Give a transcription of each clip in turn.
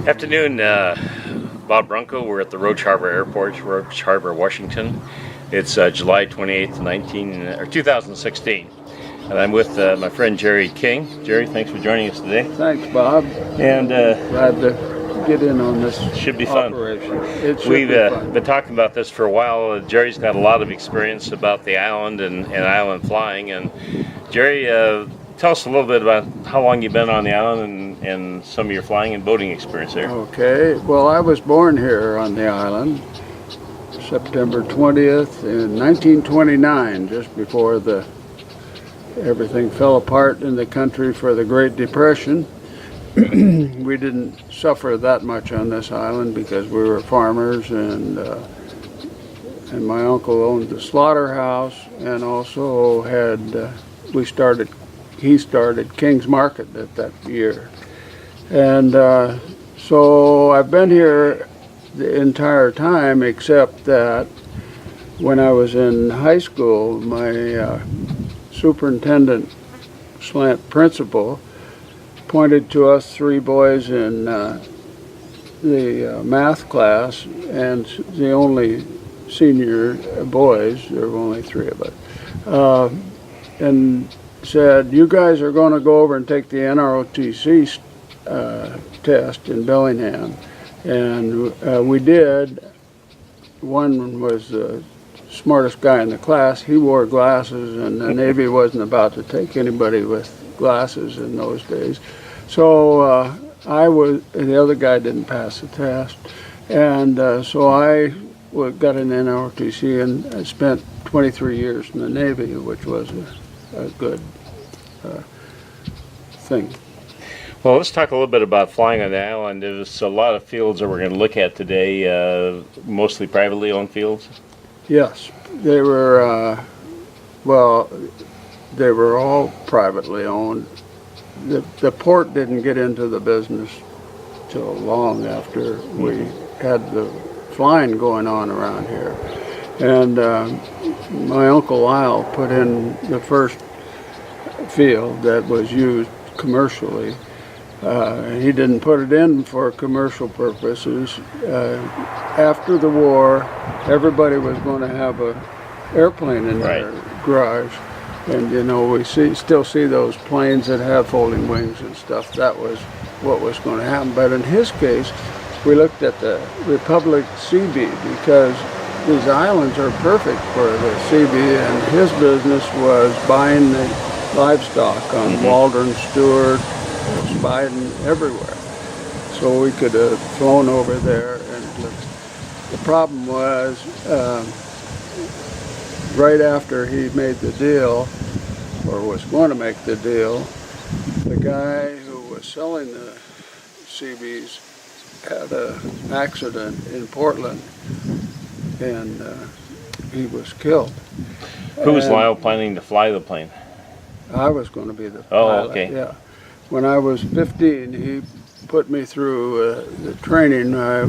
Afternoon, Bob Brunkow. We're at the Roach Harbor Airport, Roach Harbor, Washington. It's July 28th, 2016. And I'm with my friend Gerry King. Gerry, thanks for joining us today. Thanks, Bob. And glad to get in on this. Should be fun. Operation. It should We've be fun. been talking about this for a while. Gerry's got a lot of experience about the island and island flying. And Gerry, tell us a little bit about how long you've been on the island and some of your flying and boating experience there. Okay. Well, I was born here on the island, September 20th in 1929, just before everything fell apart in the country for the Great Depression. We didn't suffer that much on this island because we were farmers, and my uncle owned the slaughterhouse, and also he started King's Market at that year. And so I've been here the entire time, except that when I was in high school, my superintendent / principal pointed to us three boys in the math class, and the only senior boys, there were only three of us, and said, "You guys are going to go over and take the NROTC test in Bellingham." And we did. One was the smartest guy in the class. He wore glasses, and the Navy wasn't about to take anybody with glasses in those days. So the other guy didn't pass the test, and so I got an NROTC, and I spent 23 years in the Navy, which was a good thing. Well, let's talk a little bit about flying on the island. There's a lot of fields that we're going to look at today, mostly privately owned fields. Yes, they were, they were all privately owned. The port didn't get into the business till long after we had the flying going on around here. And my Uncle Lyle put in the first field that was used commercially. He didn't put it in for commercial purposes. After the war, everybody was going to have an airplane in their garage. And you know, we still see those planes that have folding wings and stuff. That was what was going to happen. But in his case, we looked at the Republic Seabee, because these islands are perfect for the Seabee, and his business was buying the livestock on Waldron, Stuart, Speiden, everywhere. So we could have flown over there and looked. The problem was, right after he made the deal, or was going to make the deal, the guy who was selling the Seabees had an accident in Portland, and he was killed. Who was Lyle planning to fly the plane? I was going to be the pilot. pilot. Okay. Yeah. When I was 15, he put me through the training. I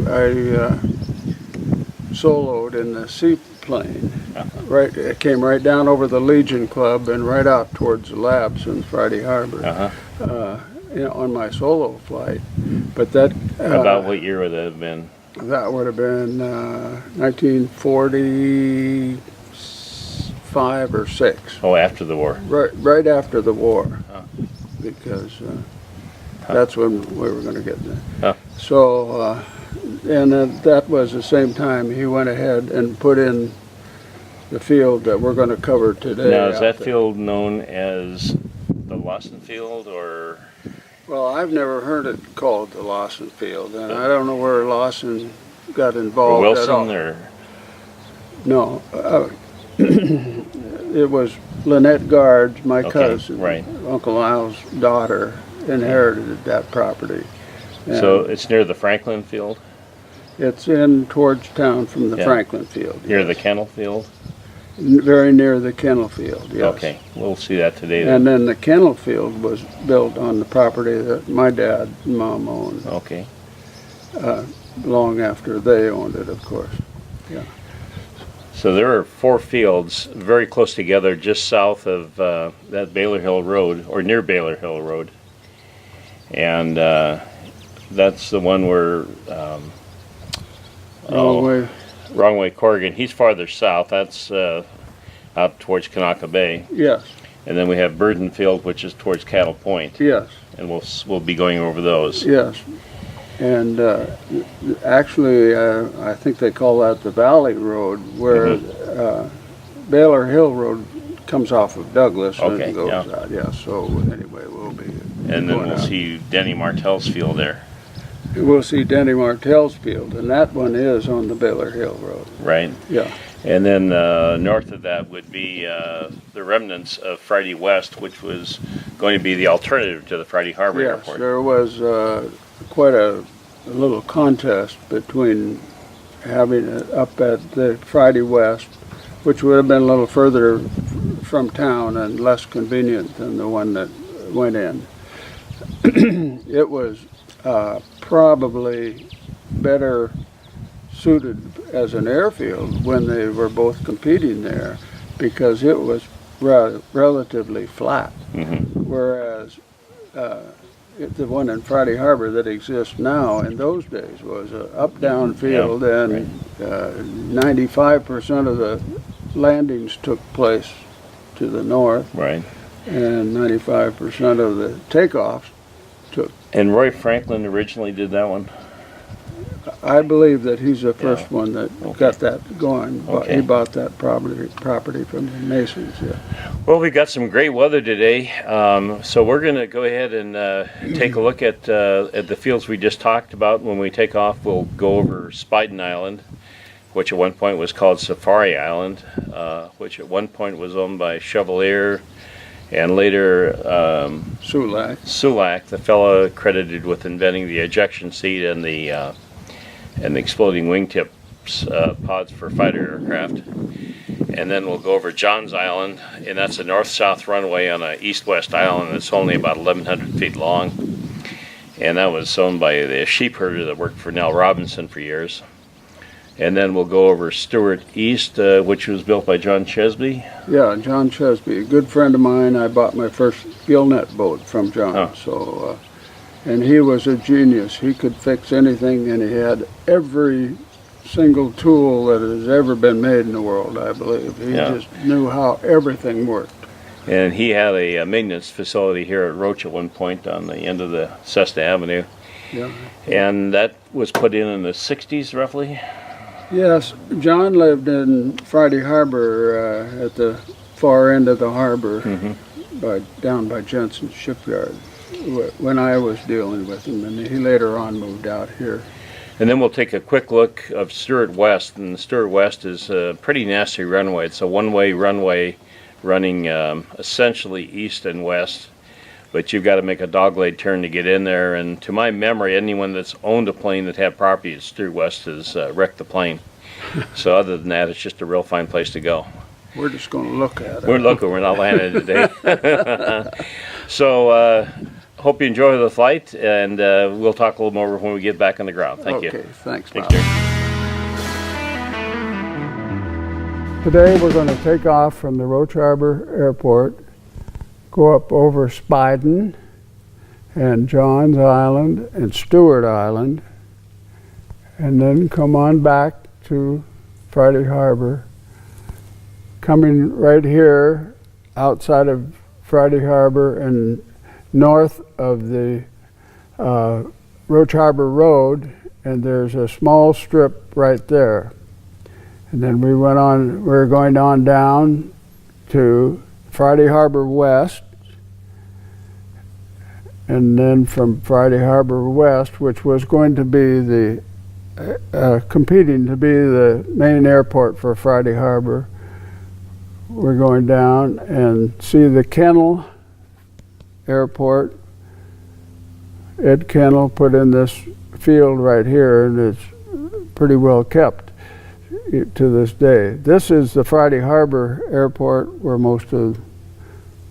soloed in the seaplane. Right, it came right down over the Legion Club and right out towards the labs in Friday Harbor. On my solo flight. But that about what year would that have been? That would have been 1945 or 6. Oh, after the war. Right after the war, because that's when we were going to get there. So, and that was the same time he went ahead and put in the field that we're going to cover today. Now, is that field known as the Lawson Field, or? Well, I've never heard it called the Lawson Field, and I don't know where Lawson got involved Wilson, at all. or? No, it was Lynette Guards, my cousin, Uncle Lyle's daughter, inherited that property. And so it's near the Franklin Field? It's in towards town from the Franklin Field. Near the Kennel Field? Very near the Kennel Field, yes. Okay, we'll see that today then. And then the Kennel Field was built on the property that my dad and mom owned. Okay. Long after they owned it, of course. Yeah. So there are 4 fields very close together just south of that Baylor Hill Road, or near Baylor Hill Road. And That's the one where Wrong way. Wrong Way, Corrigan. He's farther south. That's out towards Kanaka Bay. Yes, And then we have Burden Field, which is towards Cattle Point. yes, And we'll be going over those. yes. And actually, I think they call that the Valley Road, where Baylor Hill Road comes off of Douglas Okay, and goes yeah. out. Yeah, so anyway, we'll be And then going we'll out. see Denny Martell's field there, We'll see Denny Martell's field, and that one is on the Baylor Hill Road. right? Yeah, And then north of that would be the remnants of Friday West, which was going to be the alternative to the Friday Harbor yes, Airport. there was quite a little contest between having it up at the Friday West, which would have been a little further from town and less convenient than the one that went in. It was probably better suited as an airfield when they were both competing there, because it was relatively flat, whereas the one in Friday Harbor that exists now in those days was an up-down field, and 95% of the landings took place to the north, Right. and 95% of the takeoffs took. And Roy Franklin originally did that one. I believe that he's the first one that Okay. got that going. Okay. He bought that property from the Masons. Yeah. Well, we've got some great weather today, so we're going to go ahead and take a look at the fields we just talked about. When we take off, we'll go over Speiden Island, which at one point was called Safari Island, which at one point was owned by Chevalier, and later Sulak. the fellow credited with inventing the ejection seat and the exploding wingtips pods for fighter aircraft. And then we'll go over Johns Island, and that's a north-south runway on an east-west island that's only about 1,100 feet long. And that was owned by the sheep herder that worked for Nell Robinson for years. And then we'll go over Stuart East, which was built by John Chesbee. Yeah, John Chesbee, a good friend of mine. I bought my first gillnet boat from John. Oh. So, and he was a genius. He could fix anything, and he had every single tool that has ever been made in the world, I believe. He just knew how everything worked. And he had a maintenance facility here at Roach at one point on the end of the Cesta Avenue. Yeah. And that was put in the 60s, roughly. Yes, John lived in Friday Harbor at the far end of the harbor, down by Jensen's shipyard, when I was dealing with him, and he later on moved out here. And then we'll take a quick look of Stuart West, and Stuart West is a pretty nasty runway. It's a one-way runway running essentially east and west, but you've got to make a dogleg turn to get in there. And to my memory, anyone that's owned a plane that had property at Stuart West has wrecked the plane. So other than that, it's just a real fine place to go. We're just going to look at it. We're looking, we're not landing today. So hope you enjoy the flight, and we'll talk a little more when we get back on the ground. Thank you. Okay, thanks, Thanks, Bob. Gerry. Today we're going to take off from the Roach Harbor Airport, go up over Speiden and Johns Island and Stuart Island, and then come on back to Friday Harbor. Coming right here outside of Friday Harbor and north of the Roach Harbor Road, and there's a small strip right there. And then we're going on down to Friday Harbor West, and then from Friday Harbor West, which was going to be competing to be the main airport for Friday Harbor, we're going down and see the Kennel Airport. Ed Kennel put in this field right here, and it's pretty well kept to this day. This is the Friday Harbor Airport, where most of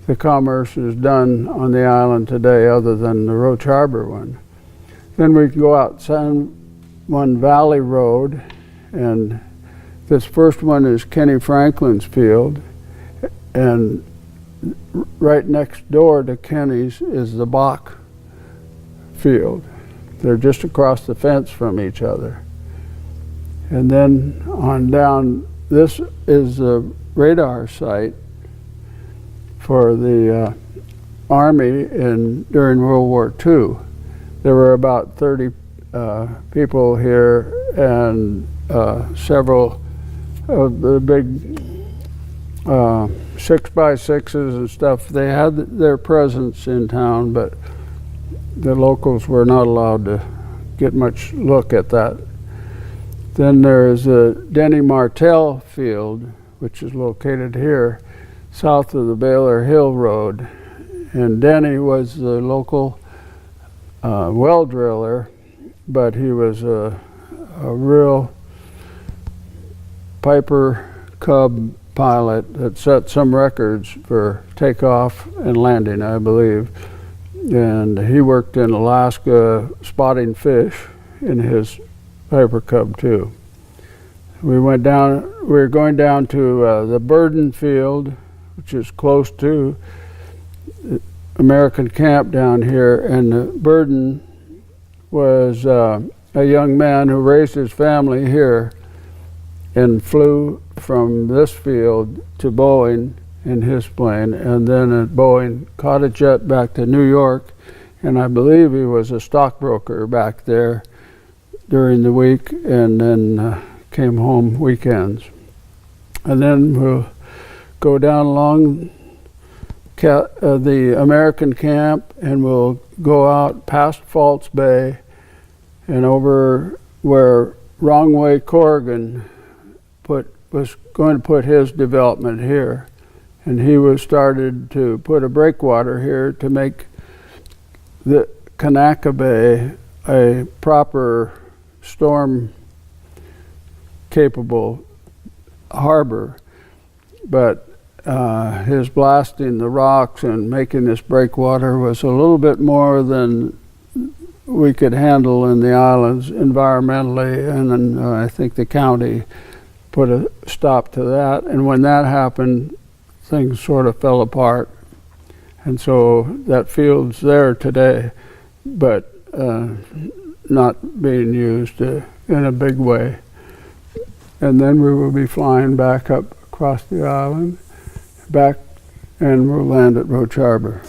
the commerce is done on the island today, other than the Roach Harbor one. Then we can go out San Juan Valley Road, and this first one is Kenny Franklin's field, and right next door to Kenny's is the Bach field. They're just across the fence from each other. And then on down, this is the radar site for the Army during World War II. There were about 30 people here, and several of the big 6x6s and stuff. They had their presence in town, but the locals were not allowed to get much look at that. Then there is the Denny Martell Field, which is located here south of the Baylor Hill Road. And Denny was the local well driller, but he was a real Piper Cub pilot that set some records for takeoff and landing, I believe. And he worked in Alaska spotting fish in his Piper Cub too. We were going down to the Burden Field, which is close to American camp down here, and Burden was a young man who raised his family here and flew from this field to Boeing in his plane, and then at Boeing caught a jet back to New York, and I believe he was a stockbroker back there during the week, and then came home weekends. And then we'll go down along the American camp, and we'll go out past False Bay and over where Wrongway Corrigan was going to put his development here. And he was started to put a breakwater here to make the Kanaka Bay a proper storm capable harbor. But his blasting the rocks and making this breakwater was a little bit more than we could handle in the islands environmentally, and then I think the county put a stop to that. And when that happened, things sort of fell apart. And so that field's there today, but not being used in a big way. And then we will be flying back up across the island, back, and we'll land at Roach Harbor.